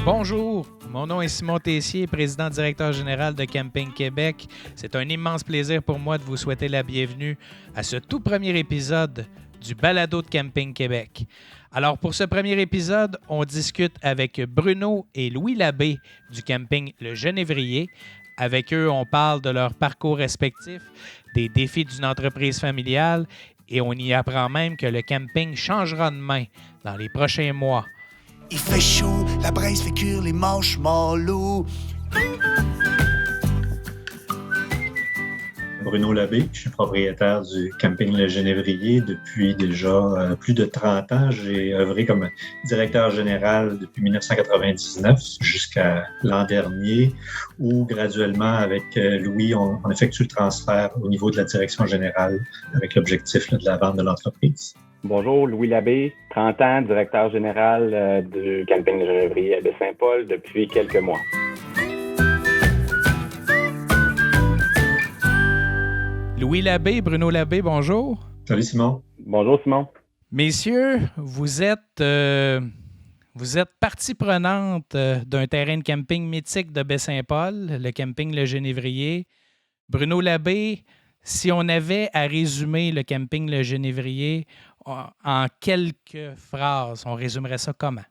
Bonjour, mon nom est Simon Tessier, président-directeur général de Camping Québec. C'est un immense plaisir pour moi de vous souhaiter la bienvenue à ce tout premier épisode du Balado de Camping Québec. Alors pour ce premier épisode, on discute avec Bruno et Louis Labbé du camping Le Genévrier. Avec eux, on parle de leur parcours respectif, des défis d'une entreprise familiale et on y apprend même que le camping changera de main dans les prochains mois. Il fait chaud, la braise fait cuire les marshmallows. Bruno Labbé, je suis propriétaire du camping Le Genévrier depuis déjà plus de 30 ans. J'ai œuvré comme directeur général depuis 1999 jusqu'à l'an dernier, où graduellement avec Louis, on effectue le transfert au niveau de la direction générale avec l'objectif de la vente de l'entreprise. Bonjour, Louis Labbé, 30 ans, directeur général du camping Le Genévrier à Baie-Saint-Paul depuis quelques mois. Louis Labbé, Bruno Labbé, bonjour. Salut Simon. Bonjour Simon. Messieurs, vous êtes partie prenante d'un terrain de camping mythique de Baie-Saint-Paul, le camping Le Genévrier. Bruno Labbé, si on avait à résumer le camping Le Genévrier en quelques phrases, on résumerait ça comment?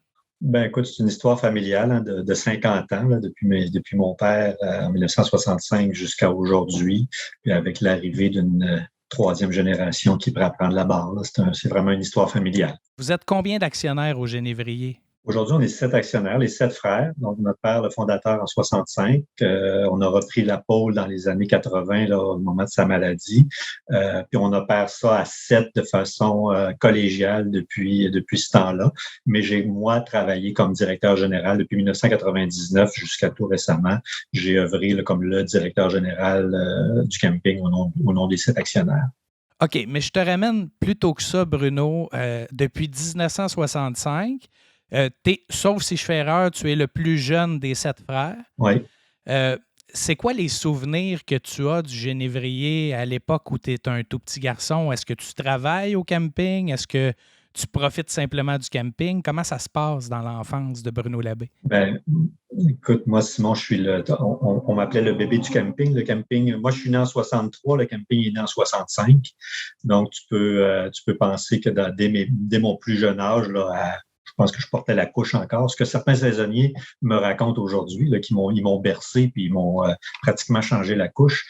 Ben écoute, c'est une histoire familiale de 50 ans, là, depuis mon père en 1965 jusqu'à aujourd'hui, puis avec l'arrivée d'une troisième génération qui prend à prendre la barre. Là. C'est vraiment une histoire familiale. Vous êtes combien d'actionnaires au Genévrier? Aujourd'hui, on est 7 actionnaires, les 7 frères. Donc, notre père, le fondateur, en 65. On a repris la pôle dans les années 80, là, au moment de sa maladie. Puis, on opère ça à 7 de façon collégiale depuis ce temps-là. Mais j'ai, moi, travaillé comme directeur général depuis 1999 jusqu'à tout récemment. J'ai œuvré là, comme le directeur général du camping au nom des 7 actionnaires. OK, mais je te ramène plus tôt que ça, Bruno. Depuis 1965, sauf si je fais erreur, tu es le plus jeune des 7 frères. Oui. C'est quoi les souvenirs que tu as du Genévrier à l'époque où tu es un tout petit garçon? Est-ce que tu travailles au camping? Est-ce que tu profites simplement du camping? Comment ça se passe dans l'enfance de Bruno Labbé? Ben, écoute, moi, Simon, je suis on m'appelait le bébé du camping. Le camping, moi, je suis né en 63, le camping est né en 65. Donc, tu peux penser que dès mon plus jeune âge, là, je pense que je portais la couche encore. Ce que certains saisonniers me racontent aujourd'hui, là, ils m'ont bercé puis ils m'ont pratiquement changé la couche.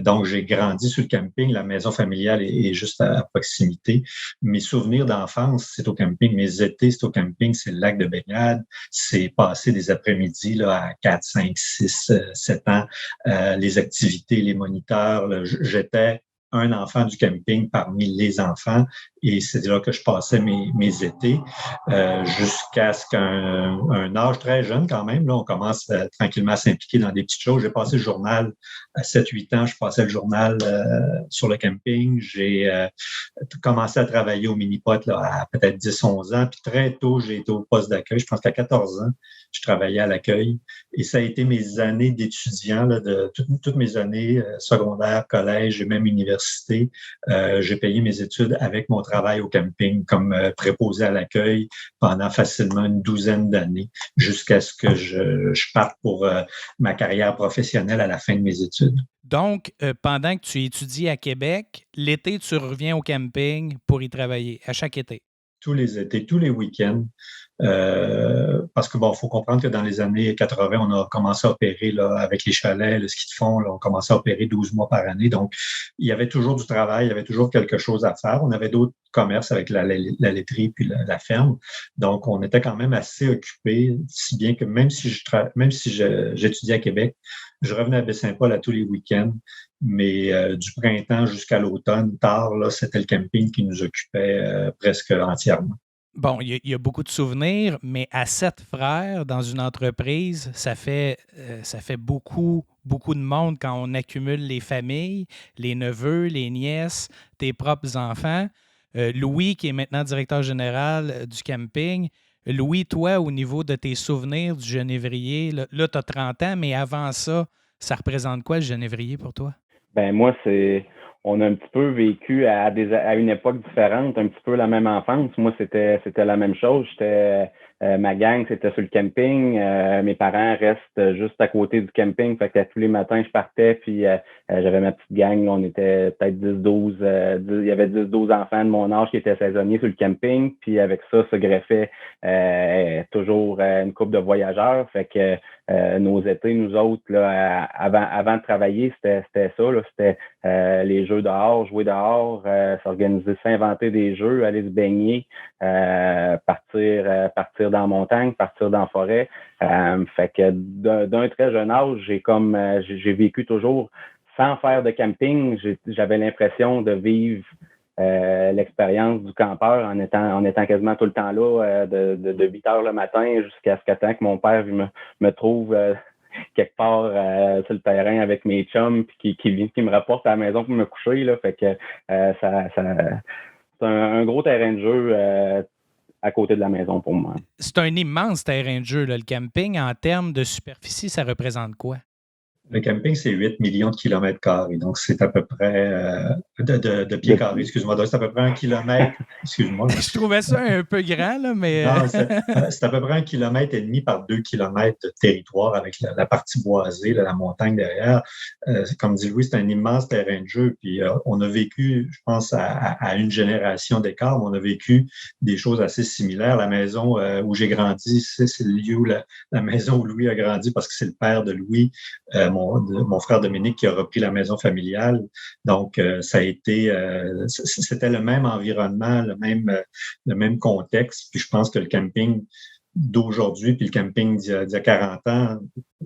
Donc, j'ai grandi sur le camping. La maison familiale est juste à proximité. Mes souvenirs d'enfance, c'est au camping. Mes étés, c'est au camping. C'est le lac de baignade. C'est passer des après-midi là, à 4, 5, 6, 7 ans. Les activités, les moniteurs. Là, j'étais un enfant du camping parmi les enfants et c'est là que je passais mes étés jusqu'à ce qu'un âge très jeune quand même, là, on commence tranquillement à s'impliquer dans des petites choses. J'ai passé le journal à 7-8 ans, je passais le journal sur le camping. J'ai commencé à travailler au mini-pot là, à peut-être 10-11 ans, puis très tôt, j'ai été au poste d'accueil. Je pense qu'à 14 ans, je travaillais à l'accueil et ça a été mes années d'étudiant, là, de toutes mes années secondaire, collège et même université. J'ai payé mes études avec mon travail au camping comme préposé à l'accueil pendant facilement une douzaine d'années jusqu'à ce que je parte pour ma carrière professionnelle à la fin de mes études. Donc, pendant que tu étudies à Québec, l'été, tu reviens au camping pour y travailler, à chaque été? Tous les étés, tous les week-ends. Parce que faut comprendre que dans les années 80, on a commencé à opérer là, avec les chalets, le ski de fond, là, on commençait à opérer 12 mois par année. Donc, il y avait toujours du travail, il y avait toujours quelque chose à faire. On avait d'autres commerces avec la laiterie puis la ferme. Donc, on était quand même assez occupés, si bien que même si j'étudiais à Québec, je revenais à Baie-Saint-Paul à tous les week-ends. Mais du printemps jusqu'à l'automne, tard, là, c'était le camping qui nous occupait presque entièrement. Bon, il y a beaucoup de souvenirs, mais à 7 frères dans une entreprise, ça fait beaucoup de monde quand on accumule les familles, les neveux, les nièces, tes propres enfants. Louis, qui est maintenant directeur général du camping. Louis, toi, au niveau de tes souvenirs du genévrier, là tu as 30 ans, mais avant ça, ça représente quoi le genévrier pour toi? Ben moi, on a un petit peu vécu à une époque différente, un petit peu la même enfance. Moi, c'était la même chose. Ma gang, c'était sur le camping. Mes parents restent juste à côté du camping. Fait que tous les matins, je partais, puis j'avais ma petite gang. On était peut-être 10-12. Il y avait 10-12 enfants de mon âge qui étaient saisonniers sur le camping. Puis avec ça se greffait toujours une couple de voyageurs. Fait que nos étés, nous autres, là, avant de travailler, c'était ça. Là, c'était les jeux dehors, jouer dehors, s'organiser, s'inventer des jeux, aller se baigner, partir dans la montagne, partir dans la forêt. Fait que d'un très jeune âge, j'ai vécu toujours sans faire de camping. J'avais l'impression de vivre l'expérience du campeur en étant quasiment tout le temps là, de 8 heures le matin jusqu'à ce que mon père me trouve quelque part sur le terrain avec mes chums puis qui me rapporte à la maison pour me coucher. Là. Fait que c'est un gros terrain de jeu à côté de la maison pour moi. C'est un immense terrain de jeu, là, le camping. En termes de superficie, ça représente quoi? Le camping, c'est 8 millions de kilomètres carrés. Donc, c'est à peu près de pieds carrés, excuse-moi. Donc, c'est à peu près 1 kilomètre. Excuse-moi. Je trouvais ça un peu grand, là, mais. Non, c'est à peu près 1,5 kilomètre par 2 kilomètres de territoire avec la partie boisée, la montagne derrière. Comme dit Louis, c'est un immense terrain de jeu. Puis, on a vécu, je pense, à une génération d'écart, mais on a vécu des choses assez similaires. La maison où j'ai grandi, c'est le lieu où la maison où Louis a grandi parce que c'est le père de Louis. Mon frère Dominique qui a repris la maison familiale. Donc, ça a été, c'était le même environnement, le même contexte. Puis je pense que le camping d'aujourd'hui puis le camping d'il y a 40 ans,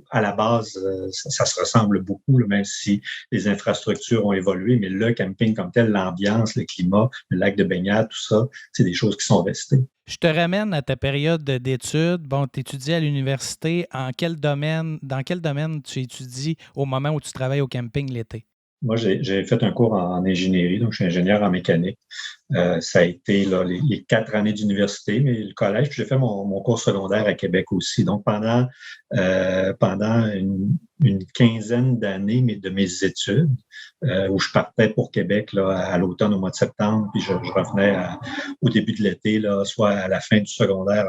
à la base, ça se ressemble beaucoup, même si les infrastructures ont évolué. Mais le camping comme tel, l'ambiance, le climat, le lac de baignade, tout ça, c'est des choses qui sont restées. Je te ramène à ta période d'études. Bon, tu étudies à l'université. Dans quel domaine tu étudies au moment où tu travailles au camping l'été? Moi, j'ai fait un cours en ingénierie, donc je suis ingénieur en mécanique. Ça a été là, les 4 années d'université, mais le collège, puis j'ai fait mon cours secondaire à Québec aussi. Donc, pendant une quinzaine d'années de mes études, où je partais pour Québec là, à l'automne, au mois de septembre, puis je revenais au début de l'été, là, soit à la fin du secondaire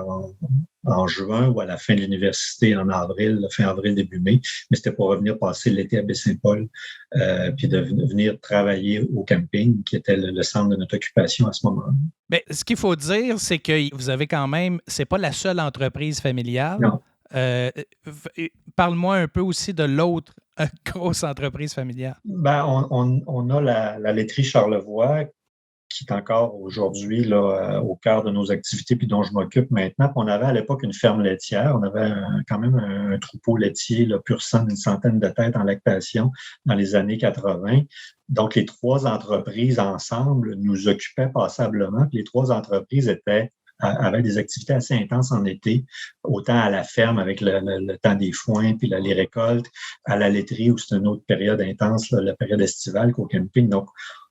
en juin ou à la fin de l'université en avril, fin avril, début mai. Mais c'était pour revenir passer l'été à Baie-Saint-Paul, puis de venir travailler au camping, qui était le centre de notre occupation à ce moment-là. Bien, ce qu'il faut dire, c'est que vous avez quand même, c'est pas la seule entreprise familiale. Non. Parle-moi un peu aussi de l'autre grosse entreprise familiale. Ben, on a la laiterie Charlevoix, qui est encore aujourd'hui là, au cœur de nos activités, puis dont je m'occupe maintenant. Puis on avait à l'époque une ferme laitière. On avait quand même un troupeau laitier là, pur sang d'une centaine de têtes en lactation dans les années 80. Donc, les 3 entreprises ensemble nous occupaient passablement. Puis les 3 entreprises avaient des activités assez intenses en été, autant à la ferme avec le temps des foins, puis les récoltes, à la laiterie où c'est une autre période intense, là, la période estivale qu'au camping. Donc,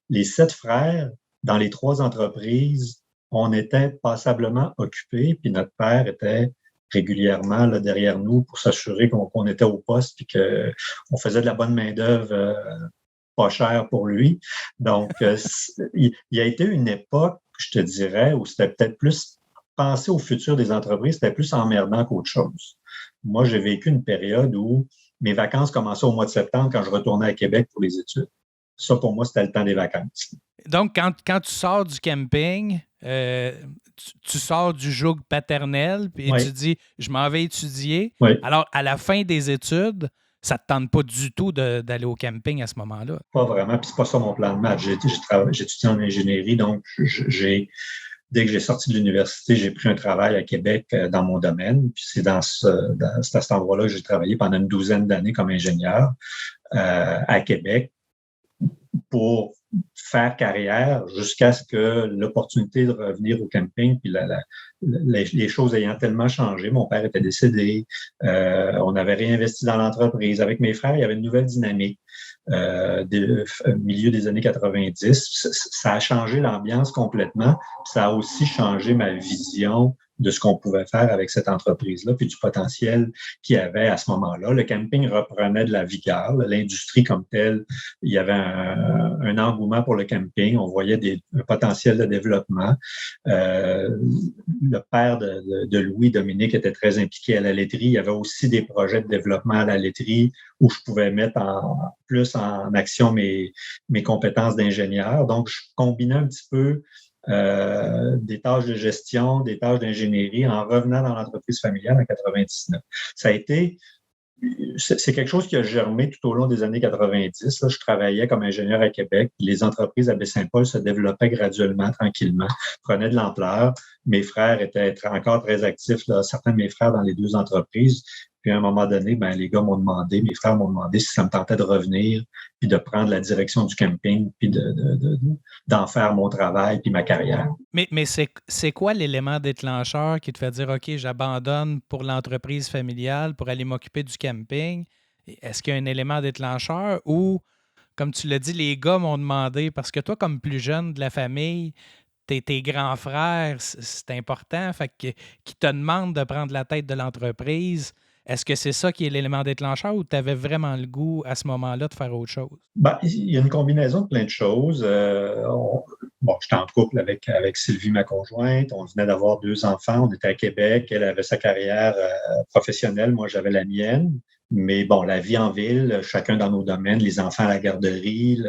les 7 frères, dans les 3 entreprises, on était passablement occupés, puis notre père était régulièrement là, derrière nous pour s'assurer qu'on était au poste puis qu'on faisait de la bonne main-d'œuvre pas chère pour lui. Donc, il y a été une époque, je te dirais, où c'était peut-être plus penser au futur des entreprises, c'était plus emmerdant qu'autre chose. Moi, j'ai vécu une période où mes vacances commençaient au mois de septembre quand je retournais à Québec pour les études. Ça, pour moi, c'était le temps des vacances. Donc, quand tu sors du camping, tu sors du joug paternel, puis Oui. tu dis, je m'en vais étudier. Oui. Alors, à la fin des études, ça ne te tente pas du tout d'aller au camping à ce moment-là? Pas vraiment, puis c'est pas ça mon plan de match. J'ai étudié en ingénierie, donc dès que j'ai sorti de l'université, j'ai pris un travail à Québec dans mon domaine. Puis c'est à cet endroit-là que j'ai travaillé pendant une 12aine d'années comme ingénieur à Québec pour faire carrière jusqu'à ce que l'opportunité de revenir au camping, puis les choses ayant tellement changé, mon père était décédé, on avait réinvesti dans l'entreprise. Avec mes frères, il y avait une nouvelle dynamique. milieu des années 90. Ça a changé l'ambiance complètement. Ça a aussi changé ma vision de ce qu'on pouvait faire avec cette entreprise-là, puis du potentiel qu'il y avait à ce moment-là. Le camping reprenait de la vigueur. L'industrie comme telle, il y avait un engouement pour le camping. On voyait un potentiel de développement. Le père de Louis, Dominique, était très impliqué à la laiterie. Il y avait aussi des projets de développement à la laiterie où je pouvais mettre plus en action mes compétences d'ingénieur. Donc, je combinais un petit peu des tâches de gestion, des tâches d'ingénierie en revenant dans l'entreprise familiale en 99. C'est quelque chose qui a germé tout au long des années 90. Là, je travaillais comme ingénieur à Québec. Les entreprises à Baie-Saint-Paul se développaient graduellement, tranquillement, prenaient de l'ampleur. Mes frères étaient encore très actifs, là, certains de mes frères dans les deux entreprises. Puis à un moment donné, mes frères m'ont demandé si ça me tentait de revenir, puis de prendre la direction du camping, puis d'en faire mon travail, puis ma carrière. Mais c'est quoi l'élément déclencheur qui te fait dire, OK, j'abandonne pour l'entreprise familiale pour aller m'occuper du camping? Est-ce qu'il y a un élément déclencheur ou, comme tu l'as dit, les gars m'ont demandé, parce que toi, comme plus jeune de la famille, tes grands frères, c'est important, fait que, qui te demandent de prendre la tête de l'entreprise. Est-ce que c'est ça qui est l'élément déclencheur ou tu avais vraiment le goût à ce moment-là de faire autre chose? Il y a une combinaison de plein de choses. J'étais en couple avec Sylvie, ma conjointe. On venait d'avoir 2 enfants. On était à Québec. Elle avait sa carrière professionnelle. Moi, j'avais la mienne. Mais bon, la vie en ville, chacun dans nos domaines, les enfants à la garderie,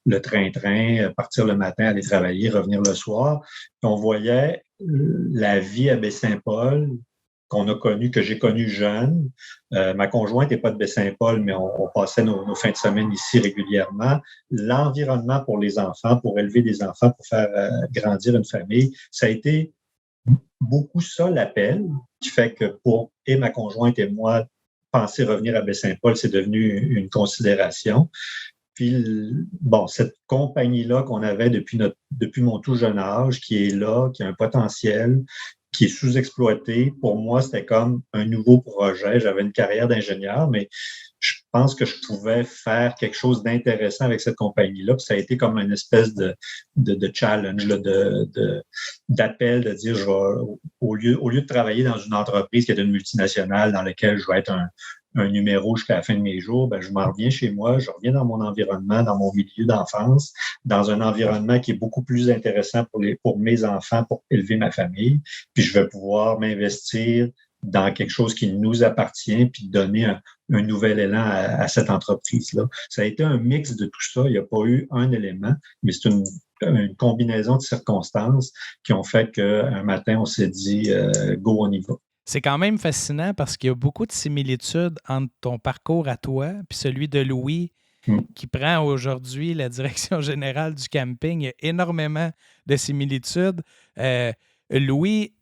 le train-train, partir le matin, aller travailler, revenir le soir. On voyait la vie à Baie-Saint-Paul que j'ai connu jeune. Ma conjointe n'est pas de Baie-Saint-Paul, mais on passait nos fins de semaine ici régulièrement. L'environnement pour les enfants, pour élever des enfants, pour faire grandir une famille, ça a été beaucoup ça l'appel, qui fait que pour ma conjointe et moi, penser revenir à Baie-Saint-Paul, c'est devenu une considération. Puis, cette compagnie-là qu'on avait depuis mon tout jeune âge, qui est là, qui a un potentiel, qui est sous-exploité. Pour moi, c'était comme un nouveau projet. J'avais une carrière d'ingénieur, mais je pense que je pouvais faire quelque chose d'intéressant avec cette compagnie-là. Puis ça a été comme une espèce de challenge, là, d'appel, de dire, au lieu de travailler dans une entreprise qui est une multinationale dans laquelle je vais être un numéro jusqu'à la fin de mes jours, je m'en reviens chez moi, je reviens dans mon environnement, dans mon milieu d'enfance, dans un environnement qui est beaucoup plus intéressant pour mes enfants, pour élever ma famille, puis je vais pouvoir m'investir dans quelque chose qui nous appartient, puis donner un nouvel élan à cette entreprise-là. Ça a été un mix de tout ça. Il n'y a pas eu un élément, mais c'est une combinaison de circonstances qui ont fait qu'un matin, on s'est dit go, on y va. C'est quand même fascinant parce qu'il y a beaucoup de similitudes entre ton parcours à toi et celui de Louis, qui prend aujourd'hui la direction générale du camping. Il y a énormément de similitudes. Louis,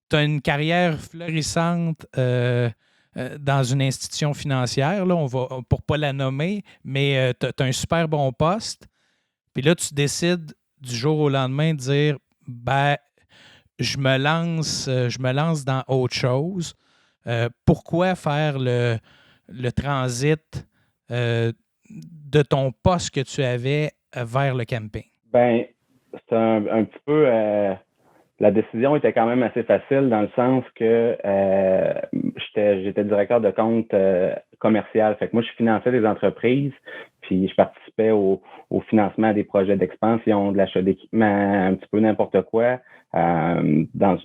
tu as une carrière florissante dans une institution financière, là, pour ne pas la nommer, mais tu as un super bon poste. Puis là, tu décides du jour au lendemain de dire je me lance dans autre chose. Pourquoi faire le transit de ton poste que tu avais vers le camping? C'est un petit peu... la décision était quand même assez facile dans le sens que j'étais directeur de compte commercial. Fait que moi, je finançais des entreprises, puis je participais au financement des projets d'expansion, de l'achat d'équipements, un petit peu n'importe quoi. Dans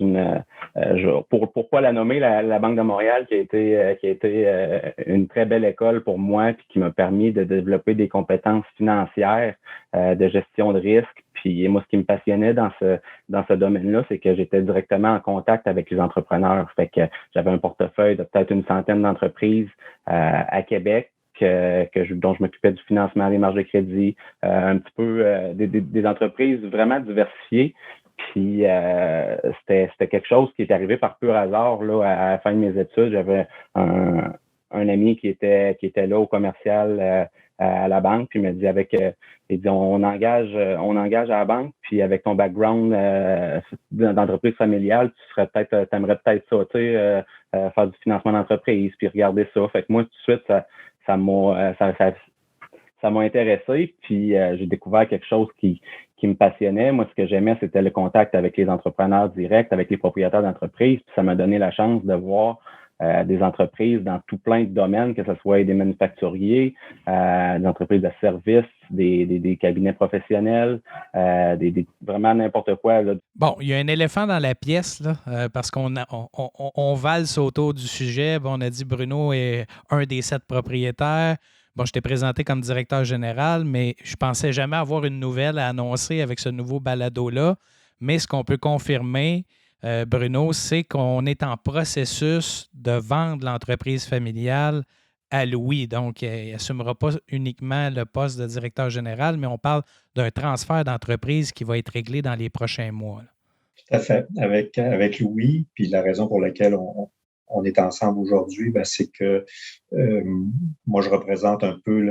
pour pas la nommer, la Banque de Montréal, qui a été une très belle école pour moi, puis qui m'a permis de développer des compétences financières, de gestion de risque. Puis moi, ce qui me passionnait dans ce domaine-là, c'est que j'étais directement en contact avec les entrepreneurs. Fait que j'avais un portefeuille de peut-être une centaine d'entreprises à Québec, dont je m'occupais du financement des marges de crédit, un petit peu des entreprises vraiment diversifiées. Puis c'était quelque chose qui est arrivé par pur hasard là, à la fin de mes études. J'avais un ami qui était là au commercial à la banque, puis il m'a dit il dit on engage à la banque, puis avec ton background d'entreprise familiale, t'aimerais peut-être ça, tu sais, faire du financement d'entreprise, puis regarder ça. Fait que moi, tout de suite, ça m'a intéressé, puis j'ai découvert quelque chose qui me passionnait. Moi, ce que j'aimais, c'était le contact avec les entrepreneurs directs, avec les propriétaires d'entreprises. Puis ça m'a donné la chance de voir des entreprises dans tout plein de domaines, que ce soit des manufacturiers, des entreprises de services, des cabinets professionnels, vraiment n'importe quoi. Là. Bon, il y a un éléphant dans la pièce, là, parce qu'on valse autour du sujet. Bon, on a dit Bruno est un des 7 propriétaires. Bon, je t'ai présenté comme directeur général, mais je pensais jamais avoir une nouvelle à annoncer avec ce nouveau balado-là. Mais ce qu'on peut confirmer, Bruno, c'est qu'on est en processus de vendre l'entreprise familiale à Louis. Donc, il n'assumera pas uniquement le poste de directeur général, mais on parle d'un transfert d'entreprise qui va être réglé dans les prochains mois. Là. Tout à fait. Avec Louis, puis la raison pour laquelle on est ensemble aujourd'hui, ben, c'est que moi, je représente un peu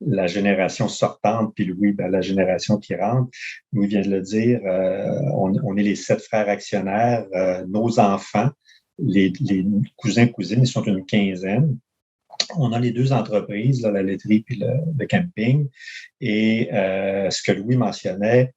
la génération sortante, puis Louis, ben, la génération qui rentre. Louis vient de le dire, on est les 7 frères actionnaires, nos enfants, les cousins, cousines, ils sont une quinzaine. On a les 2 entreprises, là, la laiterie puis le camping. Et ce que Louis mentionnait,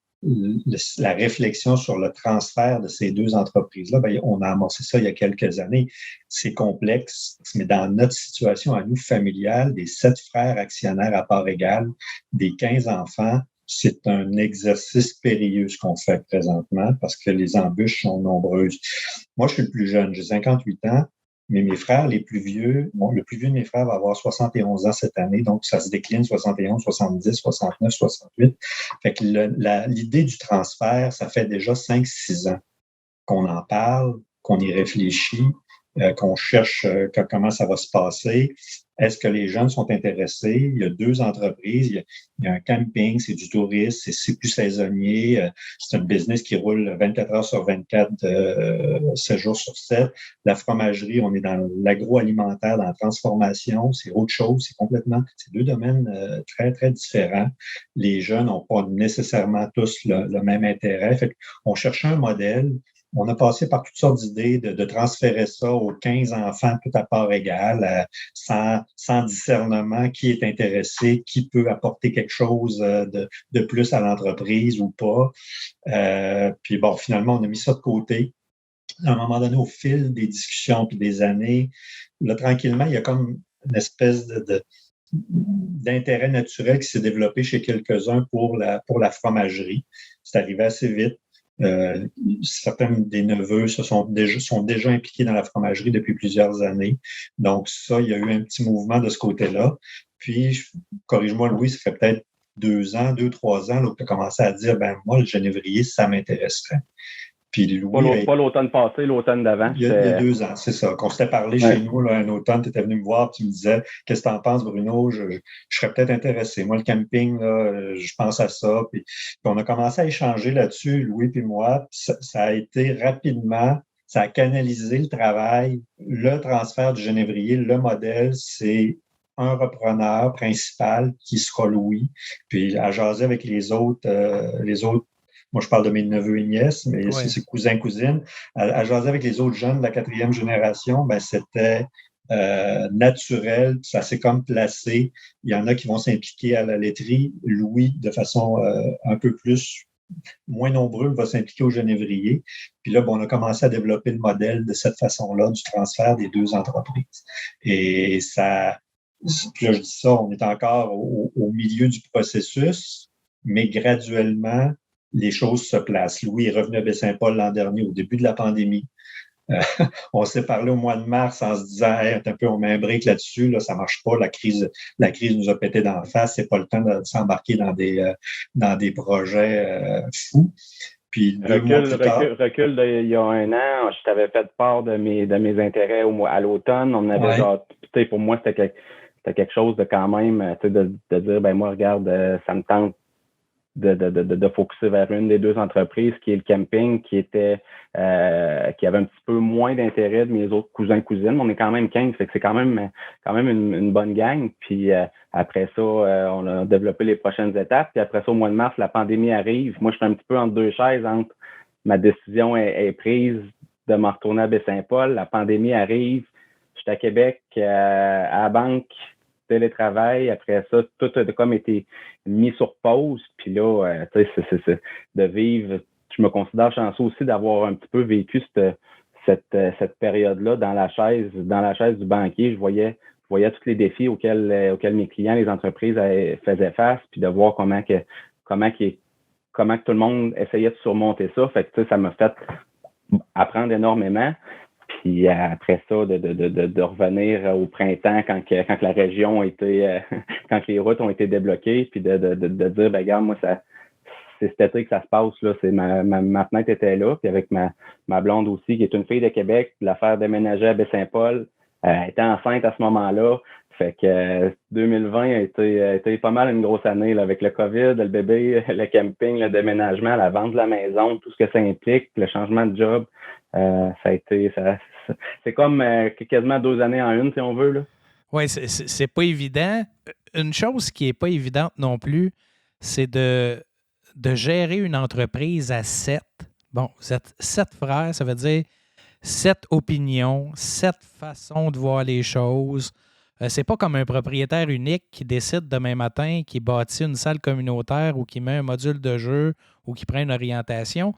la réflexion sur le transfert de ces 2 entreprises-là, bien, on a amorcé ça il y a quelques années. C'est complexe, mais dans notre situation à nous familiale, des 7 frères actionnaires à part égale, des 15 enfants, c'est un exercice périlleux ce qu'on fait présentement parce que les embûches sont nombreuses. Moi, je suis le plus jeune, j'ai 58 ans. Mais mes frères les plus vieux, bon, le plus vieux de mes frères va avoir 71 ans cette année, donc ça se décline 71, 70, 69, 68. Fait que l'idée du transfert, ça fait déjà 5-6 ans qu'on en parle, qu'on y réfléchit, qu'on cherche comment ça va se passer. Est-ce que les jeunes sont intéressés? Il y a 2 entreprises. Il y a un camping, c'est du tourisme, c'est plus saisonnier. C'est un business qui roule 24 heures sur 24, 7 jours sur 7. La fromagerie, on est dans l'agroalimentaire, dans la transformation. C'est autre chose. C'est 2 domaines très, très différents. Les jeunes n'ont pas nécessairement tous le même intérêt. Fait qu'on cherchait un modèle. On a passé par toutes sortes d'idées de transférer ça aux 15 enfants tout à part égale, sans discernement, qui est intéressé, qui peut apporter quelque chose de plus à l'entreprise ou pas. Puis bon, finalement, on a mis ça de côté. À un moment donné, au fil des discussions puis des années, là, tranquillement, il y a comme une espèce d'intérêt naturel qui s'est développé chez quelques-uns pour la fromagerie. C'est arrivé assez vite. Certains des neveux sont déjà impliqués dans la fromagerie depuis plusieurs années. Donc ça, il y a eu un petit mouvement de ce côté-là. Puis, corrige-moi Louis, ça fait peut-être 2, 3 ans là, que tu as commencé à dire, ben moi, le genévrier, ça m'intéresserait. Puis Louis, pas l'automne passé, l'automne d'avant. Il y a 2 ans, c'est ça. Qu'on s'était parlé chez nous là, un automne, tu étais venu me voir, tu me disais, qu'est-ce que tu en penses, Bruno? Je serais peut-être intéressé. Moi, le camping, là, je pense à ça. Puis on a commencé à échanger là-dessus, Louis et moi. Ça a été rapidement, ça a canalisé le travail, le transfert du genévrier, le modèle, c'est un repreneur principal qui sera Louis. Puis à jaser avec les autres. Moi, je parle de mes neveux et nièces, mais c'est cousins, cousines. À jaser avec les autres jeunes de la 4e génération, ben, c'était naturel, ça s'est comme placé. Il y en a qui vont s'impliquer à la laiterie. Louis, de façon un peu moins nombreux, va s'impliquer au genévrier. Puis là, bon, on a commencé à développer le modèle de cette façon-là, du transfert des 2 entreprises. Et ça, puis là, je dis ça, on est encore au milieu du processus, mais graduellement, les choses se placent. Louis est revenu à Baie-Saint-Paul l'an dernier, au début de la pandémie. On s'est parlé au mois de mars en se disant hey, un peu, on met un break là-dessus, là, ça marche pas, la crise nous a pété d'en face, c'est pas le temps de s'embarquer dans des projets fous. Puis recul il y a 1 an, je t'avais fait part de mes intérêts à l'automne. On avait pour moi, c'était quelque chose de quand même, de dire, ben moi, regarde, ça me tente de focuser vers une des 2 entreprises, qui est le camping, qui avait un petit peu moins d'intérêt de mes autres cousins, cousines. On est quand même 15, fait que c'est quand même une bonne gang. Puis après ça, on a développé les prochaines étapes. Puis après ça, au mois de mars, la pandémie arrive. Moi, je suis un petit peu entre 2 chaises, entre ma décision est prise de m'en retourner à Baie-Saint-Paul. La pandémie arrive. Je suis à Québec, à la banque. télétravail. Après ça, tout a comme été mis sur pause. Puis là, tu sais, c'est de vivre. Je me considère chanceux aussi d'avoir un petit peu vécu cette période-là dans la chaise du banquier. Je voyais tous les défis auxquels mes clients, les entreprises faisaient face, puis de voir comment que tout le monde essayait de surmonter ça. Fait que, tu sais, ça m'a fait apprendre énormément. Puis après ça, de revenir au printemps quand la région était, quand les routes ont été débloquées, puis de dire, ben regarde, moi, c'est cet été que ça se passe, là. C'est ma fenêtre était là, puis avec ma blonde aussi, qui est une fille de Québec, de la faire déménager à Baie-Saint-Paul. Elle était enceinte à ce moment-là. Fait que 2020 a été pas mal une grosse année là, avec le COVID, le bébé, le camping, le déménagement, la vente de la maison, tout ce que ça implique, le changement de job. C'est comme quasiment 2 années en une, si on veut, là. Oui, c'est pas évident. Une chose qui n'est pas évidente non plus, c'est de gérer une entreprise à 7. Bon, vous êtes 7 frères, ça veut dire 7 opinions, 7 façons de voir les choses. C'est pas comme un propriétaire unique qui décide demain matin, qui bâtit une salle communautaire ou qui met un module de jeu ou qui prend une orientation.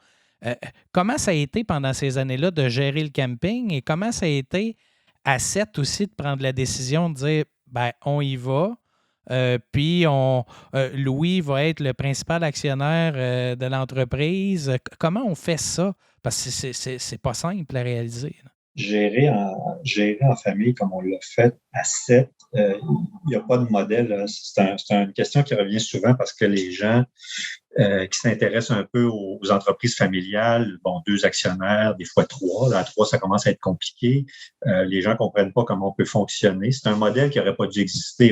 Comment ça a été pendant ces années-là de gérer le camping et comment ça a été à 7 aussi de prendre la décision de dire ben on y va. Puis Louis va être le principal actionnaire de l'entreprise. Comment on fait ça? Parce que c'est pas simple à réaliser. Gérer en famille comme on l'a fait à 7, il n'y a pas de modèle. C'est une question qui revient souvent parce que les gens qui s'intéressent un peu aux entreprises familiales, bon, 2 actionnaires, des fois 3. À 3, ça commence à être compliqué. Les gens ne comprennent pas comment on peut fonctionner. C'est un modèle qui n'aurait pas dû exister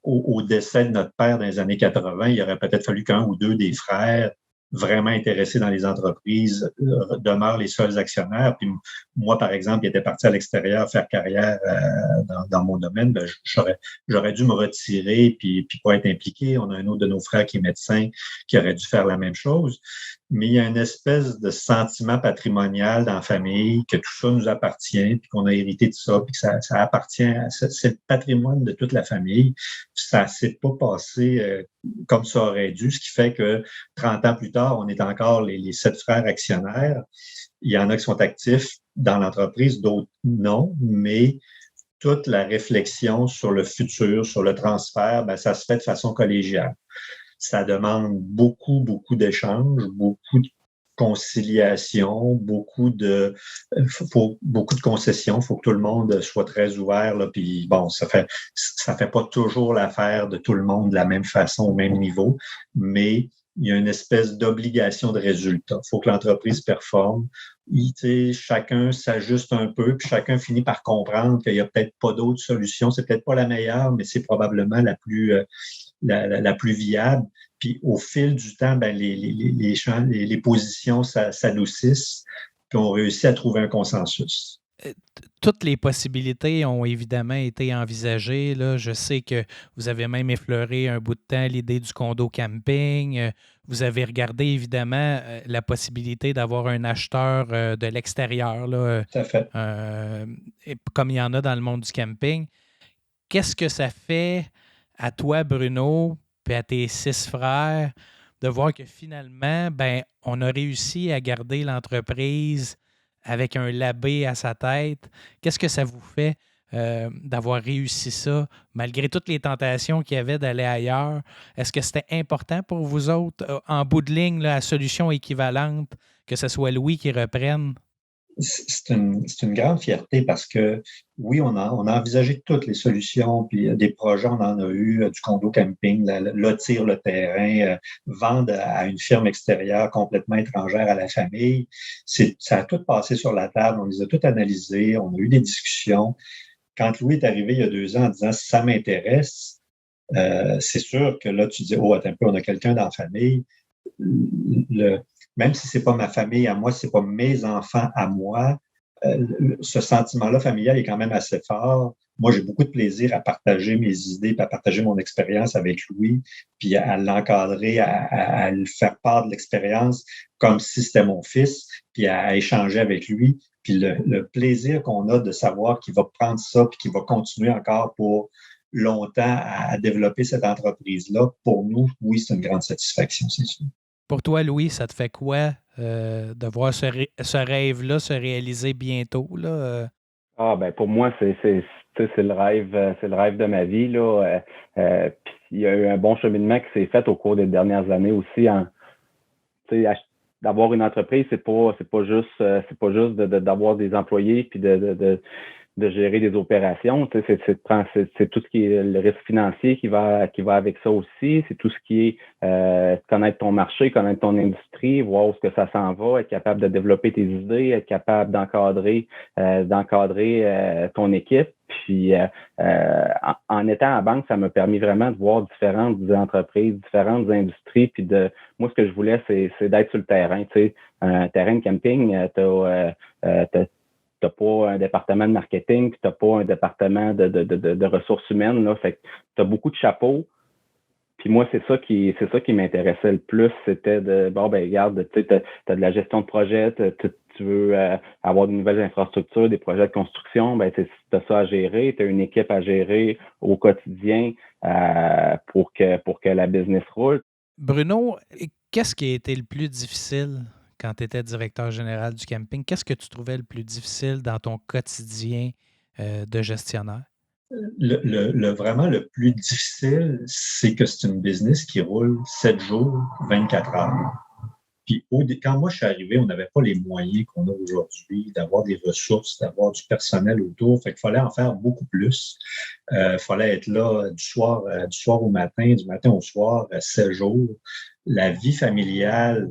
au décès de notre père dans les années 80. Il aurait peut-être fallu qu'un ou 2 des frères vraiment intéressés dans les entreprises demeurent les seuls actionnaires. Puis moi, par exemple, qui étais parti à l'extérieur faire carrière dans mon domaine, ben, j'aurais dû me retirer puis pas être impliqué. On a un autre de nos frères qui est médecin qui aurait dû faire la même chose. Mais il y a une espèce de sentiment patrimonial dans la famille que tout ça nous appartient, puis qu'on a hérité de ça, puis que ça appartient, c'est le patrimoine de toute la famille. Ça s'est pas passé comme ça aurait dû, ce qui fait que 30 ans plus tard, on est encore les 7 frères actionnaires. Il y en a qui sont actifs dans l'entreprise, d'autres non, mais toute la réflexion sur le futur, sur le transfert, ben, ça se fait de façon collégiale. Ça demande beaucoup, beaucoup d'échanges, beaucoup de conciliation, beaucoup de concessions. Il faut que tout le monde soit très ouvert. Là, puis bon, ça fait pas toujours l'affaire de tout le monde de la même façon, au même niveau, mais il y a une espèce d'obligation de résultat. Il faut que l'entreprise performe. Chacun s'ajuste un peu, puis chacun finit par comprendre qu'il n'y a peut-être pas d'autre solution. C'est peut-être pas la meilleure, mais c'est probablement la plus viable. Puis au fil du temps, ben, les positions s'adoucissent, puis on réussit à trouver un consensus. Toutes les possibilités ont évidemment été envisagées. Là. Je sais que vous avez même effleuré un bout de temps l'idée du condo camping. Vous avez regardé évidemment la possibilité d'avoir un acheteur de l'extérieur, là, Tout à fait. comme il y en a dans le monde du camping. Qu'est-ce que ça fait à toi, Bruno, puis à tes 6 frères, de voir que finalement, ben, on a réussi à garder l'entreprise avec un labé à sa tête? Qu'est-ce que ça vous fait d'avoir réussi ça, malgré toutes les tentations qu'il y avait d'aller ailleurs? Est-ce que c'était important pour vous autres, en bout de ligne, là, à solution équivalente, que ce soit Louis qui reprenne? C'est une grande fierté parce que, oui, on a envisagé toutes les solutions, puis des projets, on en a eu, du condo camping, lotir le terrain, vendre à une firme extérieure complètement étrangère à la famille. Ça a tout passé sur la table, on les a toutes analysées, on a eu des discussions. Quand Louis est arrivé il y a 2 ans en disant « ça m'intéresse », c'est sûr que là, tu dis « oh, attends un peu, on a quelqu'un dans la famille ». Même si c'est pas ma famille à moi, c'est pas mes enfants à moi, ce sentiment-là familial est quand même assez fort. Moi, j'ai beaucoup de plaisir à partager mes idées, puis à partager mon expérience avec Louis, puis à l'encadrer, à lui faire part de l'expérience comme si c'était mon fils, puis à échanger avec lui. Puis le plaisir qu'on a de savoir qu'il va prendre ça, puis qu'il va continuer encore pour longtemps à développer cette entreprise-là, pour nous, oui, c'est une grande satisfaction, c'est sûr. Pour toi, Louis, ça te fait quoi de voir ce rêve-là se réaliser bientôt, là? Ah ben pour moi, c'est le rêve de ma vie, là. Puis il y a eu un bon cheminement qui s'est fait au cours des dernières années aussi tu sais, d'avoir une entreprise, c'est pas juste d'avoir des employés puis de gérer des opérations. Tu sais, c'est tout ce qui est le risque financier qui va avec ça aussi. C'est tout ce qui est connaître ton marché, connaître ton industrie, voir où est-ce que ça s'en va, être capable de développer tes idées, être capable d'encadrer ton équipe. Puis en étant à banque, ça m'a permis vraiment de voir différentes entreprises, différentes industries. Puis moi, ce que je voulais, c'est d'être sur le terrain. Tu sais, un terrain de camping, t'as pas un département de marketing, puis t'as pas un département de ressources humaines, là. Fait que t'as beaucoup de chapeaux. Puis moi, c'est ça qui m'intéressait le plus. C'était bon, ben, regarde, tu sais, t'as de la gestion de projet, tu veux avoir de nouvelles infrastructures, des projets de construction, ben, t'as ça à gérer, t'as une équipe à gérer au quotidien pour que la business roule. Bruno, qu'est-ce qui a été le plus difficile quand tu étais directeur général du camping? Qu'est-ce que tu trouvais le plus difficile dans ton quotidien de gestionnaire? Vraiment le plus difficile, c'est que c'est une business qui roule 7 jours, 24 heures. Puis quand moi je suis arrivé, on n'avait pas les moyens qu'on a aujourd'hui d'avoir des ressources, d'avoir du personnel autour. Fait qu'il fallait en faire beaucoup plus. Fallait être là du soir au matin, du matin au soir, 7 jours. La vie familiale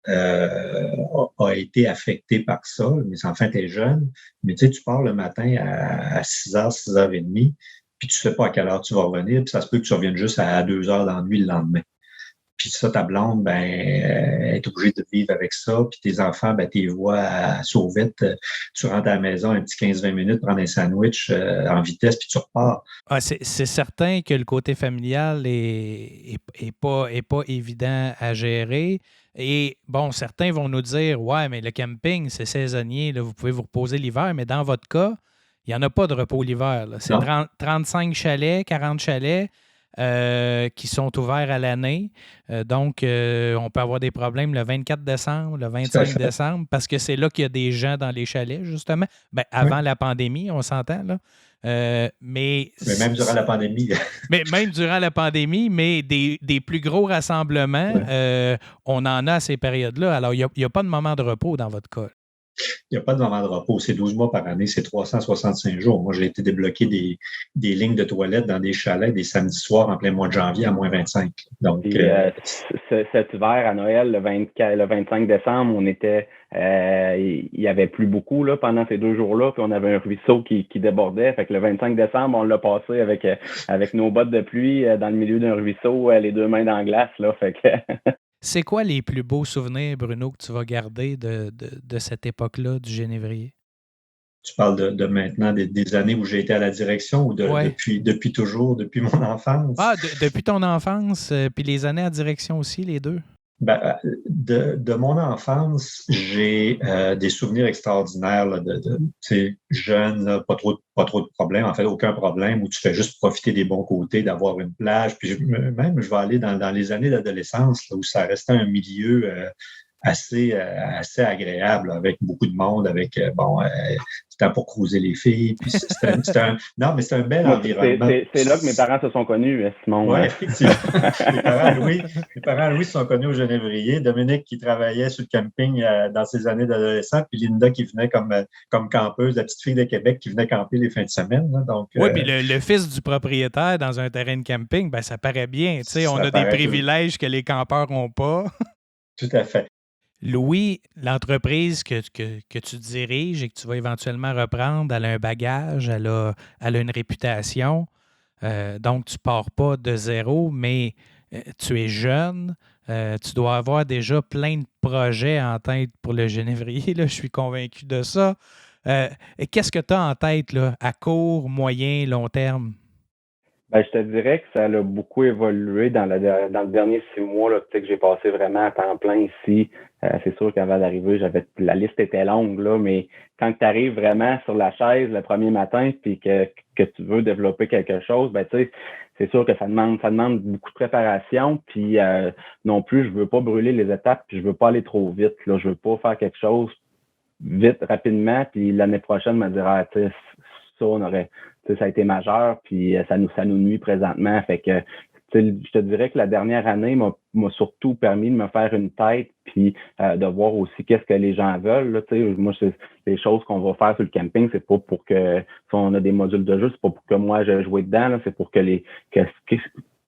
a été affectée par ça. Mes enfants étaient jeunes, mais tu sais, tu pars le matin à 6h, 6h30, puis tu sais pas à quelle heure tu vas revenir, puis ça se peut que tu reviennes juste à 2h dans la nuit le lendemain. Puis ça, ta blonde, ben, est obligée de vivre avec ça. Puis tes enfants, ben, t'es vois à Sauvette, tu rentres à la maison un petit 15-20 minutes, prendre un sandwich en vitesse, puis tu repars. Ah, c'est certain que le côté familial est pas évident à gérer. Et bon, certains vont nous dire, ouais, mais le camping, c'est saisonnier, là, vous pouvez vous reposer l'hiver, mais dans votre cas, il n'y en a pas de repos l'hiver, là. C'est 35 chalets, 40 chalets qui sont ouverts à l'année. Donc, on peut avoir des problèmes le 24 décembre, le 25 décembre, parce que c'est là qu'il y a des gens dans les chalets, justement. Ben, avant la pandémie, on s'entend, là. Mais même durant la pandémie. Mais même durant la pandémie, mais des plus gros rassemblements, on en a à ces périodes-là. Alors, il n'y a pas de moment de repos dans votre cas. Il n'y a pas de moment de repos. C'est 12 mois par année, c'est 365 jours. Moi, j'ai été débloquer des lignes de toilettes dans des chalets des samedis soirs en plein mois de janvier à moins 25. Donc, puis, cet hiver à Noël, le 25 décembre, on était, il y avait plus beaucoup là, pendant ces 2 jours-là, puis on avait un ruisseau qui débordait. Fait que le 25 décembre, on l'a passé avec nos bottes de pluie dans le milieu d'un ruisseau, les 2 mains dans la glace. Là, fait que C'est quoi les plus beaux souvenirs, Bruno, que tu vas garder de cette époque-là du Génévrier? Tu parles de maintenant des années où j'ai été à la direction ou depuis toujours, depuis mon enfance? Ah, depuis ton enfance, puis les années à direction aussi, les deux? Ben, de mon enfance, j'ai des souvenirs extraordinaires là, jeune, là, pas trop de problèmes, en fait, aucun problème, où tu fais juste profiter des bons côtés, d'avoir une plage. Puis même, je vais aller dans les années d'adolescence, là, où ça restait un milieu assez agréable, avec beaucoup de monde, avec c'était pour cruiser les filles. Puis non, mais c'est un bel environnement. C'est là que mes parents se sont connus, Simon. Oui, effectivement. mes parents Louis se sont connus au Genévrier. Dominique qui travaillait sur le camping dans ses années d'adolescent, puis Linda qui venait comme campeuse, la petite fille de Québec qui venait camper les fins de semaine. Là, donc, oui, puis le fils du propriétaire dans un terrain de camping, ben ça paraît bien. On a des privilèges que les campeurs n'ont pas. Tout à fait. Louis, l'entreprise que tu diriges et que tu vas éventuellement reprendre, elle a un bagage, elle a une réputation. Donc, tu ne pars pas de zéro, mais tu es jeune. Tu dois avoir déjà plein de projets en tête pour le Genévrier. Là, je suis convaincu de ça. Qu'est-ce que tu as en tête là, à court, moyen, long terme? Ben, je te dirais que ça a beaucoup évolué dans le dernier 6 mois là, que j'ai passé vraiment à temps plein ici. C'est sûr qu'avant d'arriver, la liste était longue, là, mais quand tu arrives vraiment sur la chaise le premier matin puis que tu veux développer quelque chose, ben tu sais, c'est sûr que ça demande beaucoup de préparation. Puis non plus, je veux pas brûler les étapes, puis je veux pas aller trop vite. Là, je veux pas faire quelque chose vite, rapidement, puis l'année prochaine me dire tu sais, ça, ça a été majeur, puis ça nous nuit présentement. Fait que je te dirais que la dernière année m'a surtout permis de me faire une tête, puis de voir aussi qu'est-ce que les gens veulent. Là, moi, les choses qu'on va faire sur le camping, c'est pas pour que si on a des modules de jeu, c'est pas pour que moi je joue dedans, là, c'est pour que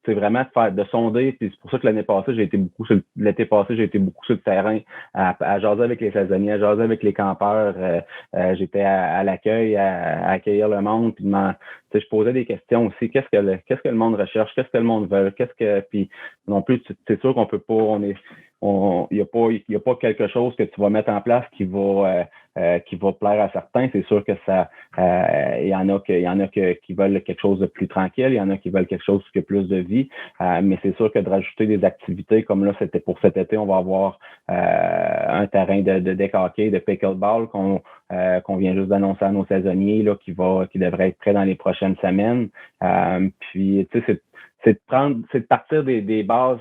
c'est vraiment de sonder. Puis c'est pour ça que l'été passé, j'ai été beaucoup sur le terrain à jaser avec les saisonniers, à jaser avec les campeurs. J'étais à l'accueil, à accueillir le monde. Puis je posais des questions aussi. Qu'est-ce que le monde recherche? Qu'est-ce que le monde veut? Puis non plus, c'est sûr qu'on peut pas, il y a pas quelque chose que tu vas mettre en place qui va plaire à certains. C'est sûr que il y en a qui veulent quelque chose de plus tranquille, il y en a qui veulent quelque chose qui a plus de vie. Mais c'est sûr que de rajouter des activités comme là, c'était pour cet été, on va avoir un terrain de deck hockey, de pickleball qu'on vient juste d'annoncer à nos saisonniers là, qui devrait être prêt dans les prochaines semaines. Puis tu sais, c'est de partir des bases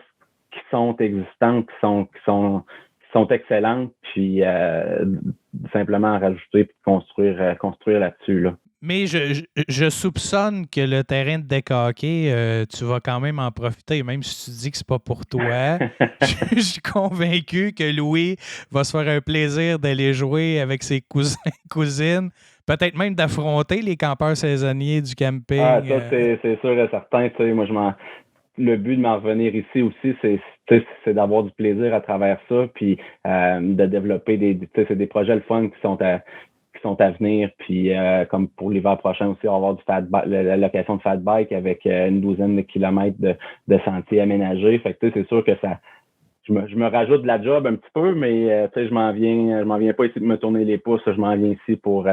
qui sont existantes, qui sont excellentes, puis simplement rajouter et construire là-dessus. Là. Mais je soupçonne que le terrain de deck hockey, tu vas quand même en profiter, même si tu dis que c'est pas pour toi. Je suis convaincu que Louis va se faire un plaisir d'aller jouer avec ses cousins et cousines, peut-être même d'affronter les campeurs saisonniers du camping. Ah, ça, c'est sûr et certain. Tu sais, moi, le but de m'en revenir ici aussi, c'est d'avoir du plaisir à travers ça, puis de développer c'est des projets le fun qui sont à venir, puis comme pour l'hiver prochain aussi, on va avoir la location de fat bike avec une 12aine de kilomètres de sentiers aménagés. Fait que c'est sûr que ça, je me rajoute de la job un petit peu, mais je m'en viens pas ici de me tourner les pouces, je m'en viens ici pour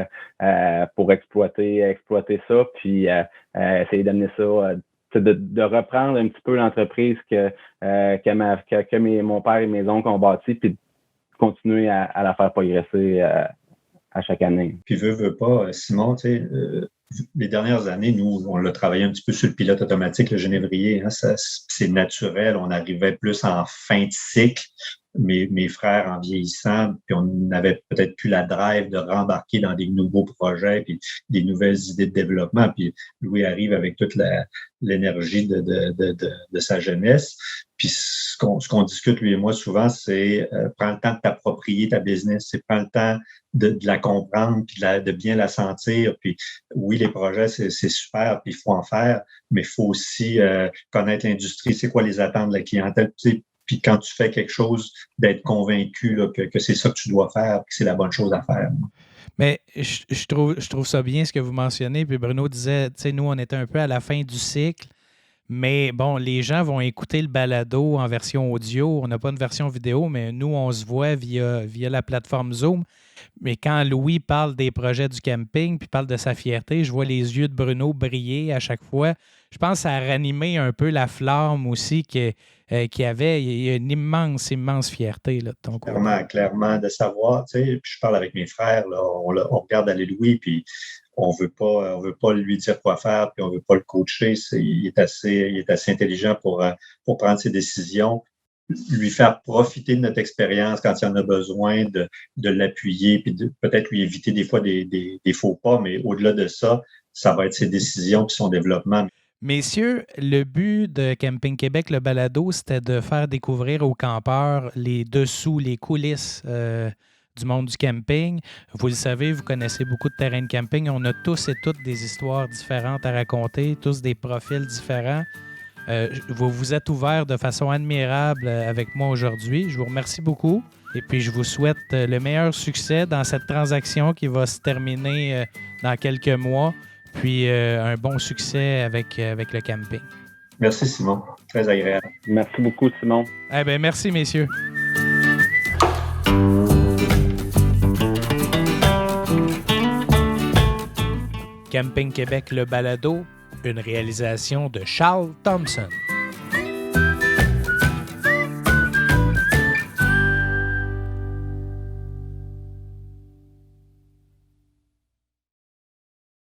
exploiter ça, puis essayer d'amener ça. De reprendre un petit peu l'entreprise que mon père et mes oncles ont bâti, puis de continuer à la faire progresser à chaque année. Puis veux pas, Simon, tu sais, les dernières années, nous, on l'a travaillé un petit peu sur le pilote automatique, le génévrier. Hein, c'est naturel, on arrivait plus en fin de cycle. Mes frères en vieillissant, puis on n'avait peut-être plus la drive de rembarquer dans des nouveaux projets puis des nouvelles idées de développement. Puis Louis arrive avec toute l'énergie de sa jeunesse. Puis ce qu'on discute, lui et moi, souvent, c'est prends le temps de t'approprier ta business, c'est prends le temps de la comprendre, puis de bien la sentir. Puis oui, les projets, c'est super, puis il faut en faire, mais il faut aussi connaître l'industrie, c'est quoi les attentes de la clientèle. Tu sais, puis quand tu fais quelque chose, d'être convaincu là, que c'est ça que tu dois faire, que c'est la bonne chose à faire. Mais je trouve ça bien ce que vous mentionnez. Puis Bruno disait, tu sais, nous, on était un peu à la fin du cycle. Mais bon, les gens vont écouter le balado en version audio. On n'a pas une version vidéo, mais nous, on se voit via la plateforme Zoom. Mais quand Louis parle des projets du camping puis parle de sa fierté, je vois les yeux de Bruno briller à chaque fois. Je pense que ça a ranimé un peu la flamme aussi qu'il y avait. Il y a une immense fierté là, de ton côté. Clairement, de savoir. Tu sais, puis je parle avec mes frères, là, on regarde aller Louis, puis on veut pas lui dire quoi faire, puis on veut pas le coacher. Il est assez intelligent pour prendre ses décisions. Lui faire profiter de notre expérience quand il en a besoin, de l'appuyer, puis peut-être lui éviter des fois des faux pas, mais au-delà de ça, ça va être ses décisions puis son développement. Messieurs, le but de Camping Québec, le balado, c'était de faire découvrir aux campeurs les dessous, les coulisses du monde du camping. Vous le savez, vous connaissez beaucoup de terrains de camping. On a tous et toutes des histoires différentes à raconter, tous des profils différents. Vous vous êtes ouverts de façon admirable avec moi aujourd'hui. Je vous remercie beaucoup et puis je vous souhaite le meilleur succès dans cette transaction qui va se terminer dans quelques mois, puis un bon succès avec le camping. Merci Simon, très agréable. Merci beaucoup Simon. Eh bien, merci messieurs. Camping Québec, le balado, une réalisation de Charles Thompson.